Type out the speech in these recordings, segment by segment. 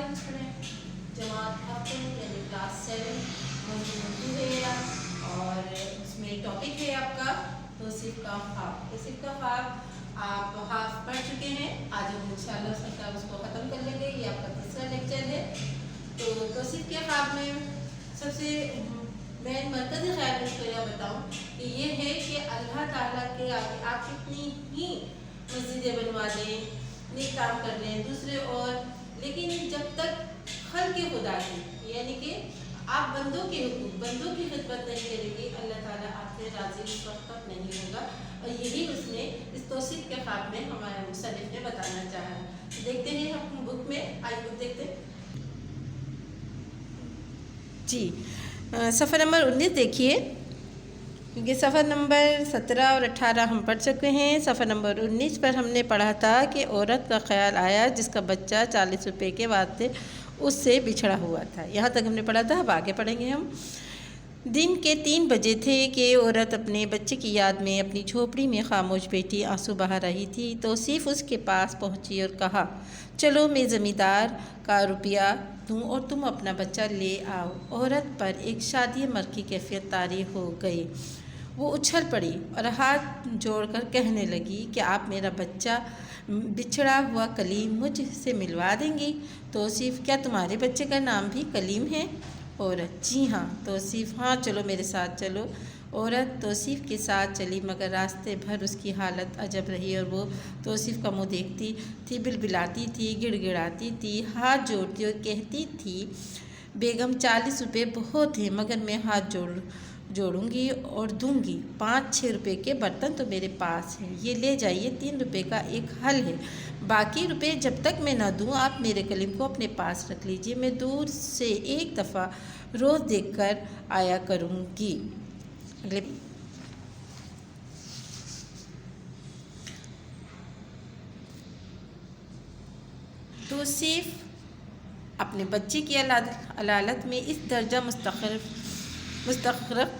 Class पढ़ें, जमात हफ्तन यानी class 7 मजमून है और उसमें टॉपिक है आपका तौसीफ का ख्वाब। तौसीफ का ख्वाब आप हाफ पढ़ चुके हैं, आज हम इंशाल्लाह उसका उसको ख़त्म कर लेंगे। ये आपका तीसरा लेक्चर है। तो तौसीफ के ख्वाब में सबसे मैं मरकज़ी ख्याल इसको यह बताऊँ कि ये है कि अल्लाह ताला के आगे आप कितनी ही मस्जिदें बनवा दें, नेक काम कर लें दूसरे और, लेकिन जब तक खल्क़ खुदा की यानी कि आप बंदों के हुकूक बंदों की खिदमत नहीं करेंगे, अल्लाह ताला आपसे राज़ी उस वक्त तक नहीं होगा। और यही उसने इस तौसीफ के ख्वाब में हमारे मुसन्निफ़ ने बताना चाहा है। देखते हैं हम बुक में, आई बुक देखते हैं जी। सफ़र नंबर 19 देखिए, क्योंकि सफ़र नंबर 17 और 18 हम पढ़ चुके हैं। सफ़र नंबर 19 पर हमने पढ़ा था कि औरत का ख्याल आया जिसका बच्चा 40 रुपये के वास्ते उससे बिछड़ा हुआ था। यहाँ तक हमने पढ़ा था। अब आगे पढ़ेंगे हम। दिन के 3 बजे थे कि औरत अपने बच्चे की याद में अपनी झोपड़ी में खामोश बैठी आंसू बहा रही थी। तौसीफ उसके पास पहुंची और कहा, चलो मैं ज़मींदार का रुपया दूँ और तुम अपना बच्चा ले आओ। औरत पर एक शादी मर की कैफियत तारी हो गई। वो उछल पड़ी और हाथ जोड़कर कहने लगी कि आप मेरा बच्चा बिछड़ा हुआ कलीम मुझसे मिलवा देंगी। तौसीफ, क्या तुम्हारे बच्चे का नाम भी कलीम है? औरत, जी हाँ। तौसीफ, हाँ चलो मेरे साथ चलो। औरत तौसीफ के साथ चली, मगर रास्ते भर उसकी हालत अजब रही और वो तौसीफ का मुँह देखती थी, बिलबिलाती थी, गिड़गिड़ाती थी, हाथ जोड़ती और कहती थी, बेगम 40 रुपये बहुत हैं, मगर मैं हाथ जोड़ूंगी और दूंगी। 5-6 रुपये के बर्तन तो मेरे पास हैं, ये ले जाइए। 3 रुपये का एक हल है, बाकी रुपए जब तक मैं ना दूं आप मेरे कलीम को अपने पास रख लीजिए। मैं दूर से एक दफ़ा रोज़ देखकर आया करूंगी। अगले तौसीफ अपने बच्चे की अलालत में इस दर्जा मुस्तग़रक़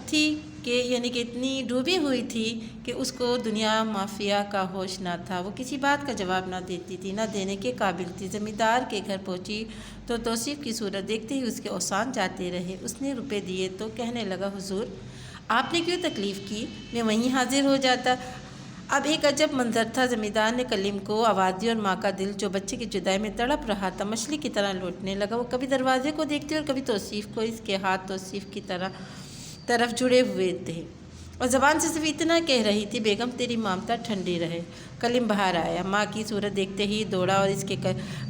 थी कि यानी कि इतनी डूबी हुई थी कि उसको दुनिया माफिया का होश ना था। वो किसी बात का जवाब ना देती थी, ना देने के काबिल थी। ज़मींदार के घर पहुंची तो तौसीफ की सूरत देखते ही उसके औसान जाते रहे। उसने रुपए दिए तो कहने लगा, हुजूर आपने क्यों तकलीफ़ की, मैं वहीं हाजिर हो जाता। अब एक अजब मंजर था। ज़मींदार ने कलीम को आवाज़ दी और माँ का दिल जो बच्चे की जुदाई में तड़प रहा था मछली की तरह लौटने लगा। वो कभी दरवाजे को देखती और कभी तौसीफ को। इसके हाथ तौसीफ की तरफ जुड़े हुए थे और ज़बान से सिर्फ इतना कह रही थी, बेगम तेरी ममता ठंडी रहे। कलीम बाहर आया, माँ की सूरत देखते ही दौड़ा और इसके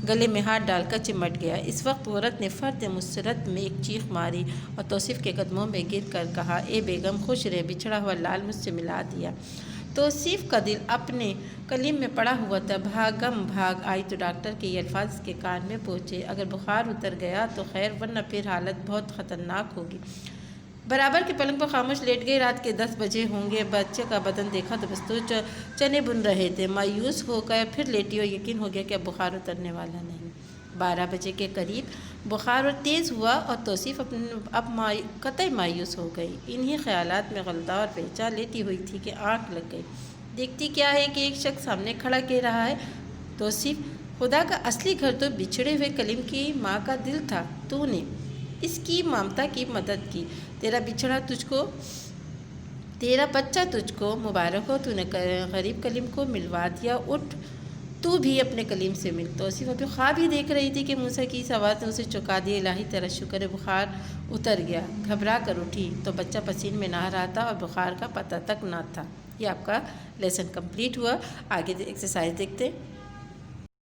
गले में हाथ डालकर चिमट गया। इस वक्त औरत ने फ़र्द मुसरत में एक चीख मारी और तौसीफ के कदमों में गिर कर कहा, ए बेगम खुश रहे, बिछड़ा हुआ लाल मुझसे मिला दिया। तौसीफ का दिल अपने कलीम में पड़ा हुआ था। भाग आई तो डॉक्टर के ये अल्फाज के कान में पहुँचे, अगर बुखार उतर गया तो खैर, वरना फिर हालत बहुत ख़तरनाक होगी। बराबर के पलंग पर खामोश लेट गई। रात के 10 बजे होंगे। बच्चे का बदन देखा तो बस तो चने बुन रहे थे। मायूस हो गया, फिर लेटी और यकीन हो गया कि अब बुखार उतरने वाला नहीं। 12 बजे के करीब बुखार और तेज़ हुआ और तौसीफ अब कतई मायूस हो गई। इन्हीं ख्यालात में गलदा और बेचा लेटी हुई थी कि आँख लग गई। देखती क्या है कि एक शख्स सामने खड़ा कह रहा है, तौसीफ खुदा का असली घर तो बिछड़े हुए कलीम की माँ का दिल था। तूने इसकी ममता की मदद की, तेरा बच्चा तुझको मुबारक हो, तूने गरीब कलीम को मिलवा दिया। उठ तू भी अपने कलीम से मिल। तौसीफ अभी ख्वाब ही देख रही थी कि मूसा की इस आवाज़ ने उसे चौंका दिया। इलाही तेरा शुक्र है बुखार उतर गया। घबरा कर उठी तो बच्चा पसीने में नहा रहा था और बुखार का पता तक ना था। ये आपका लेसन कंप्लीट हुआ। आगे एक्सरसाइज देखते हैं।